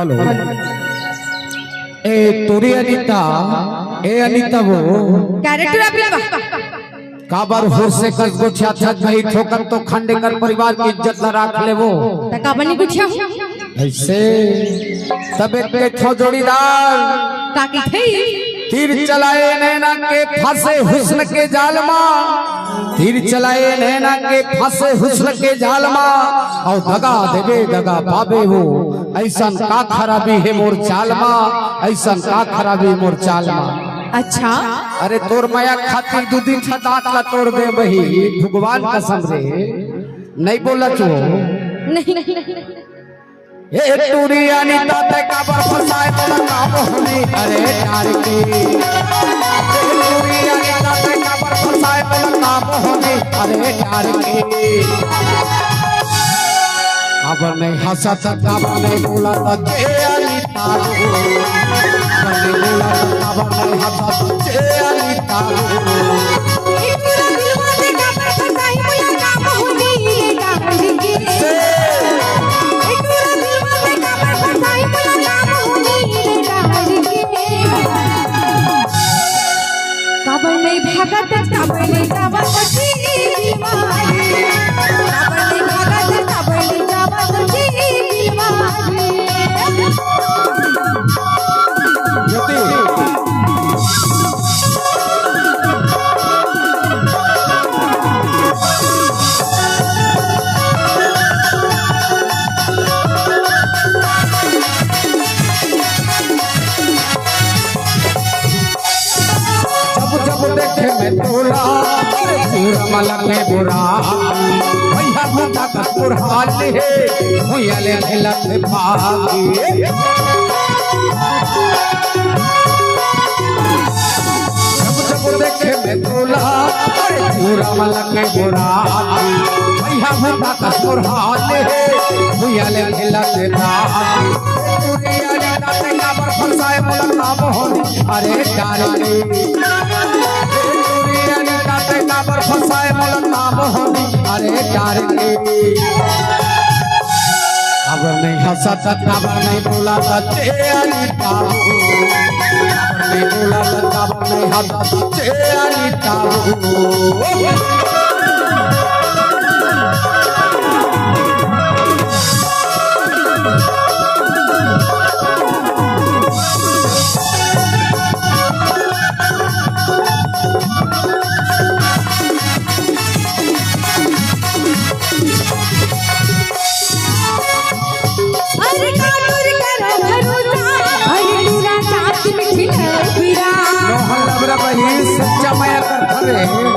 Hello ए तोरी अनीता ए अनीता वो character अपनी काबर होर से कस गो छाछा नहीं ठोकर तो खंडेकर परिवार की इज्जत न राख ले वो तका बनी गुछिया ऐसे तबे के थो जोड़ीदार काकी थई तीर चलाए नैना के फंसे हुस्न के जाल में तीर चलाए नैना के फंसे हुस्न के जाल में और दगा देवे दगा पावे वो ऐसा का खराबी है मोर चाल में ऐसा का खराबी मोर चाल में। अच्छा अरे तोर माया खातिर दूधी दांत ला तोड़ दे वही भगवान कसम रे नहीं बोला तू नहीं ए टूरी अनीता ते काबर फसाए तो काम होनी अरे यार की टूरी अनीता ते काबर फसाए तो काम होनी अरे यार की काबर नहीं हंसा तो काबर नहीं बोला तो जे अनीता नहीं बोला तो काबर नहीं हंसा तो जे अनीता काबर नहीं भागत काबर नहीं जावत जी मारे काबर नहीं भागत काबर नहीं जावत जी मारे देखे मैं तोला पूरा में बुरा भैया भूता का पुरहाल है भैया ले लत भागी जब देखे मैं तोला पूरा में बुरा भैया भूता का पुरहाल है भैया ले लत भागी फंसाए बोला अरे डारे फंसाए अरे यार अब नहीं हंसा तब नहीं बोला अनीता नहीं बोला तब नहीं हंसा अनीता सच्चा माया कर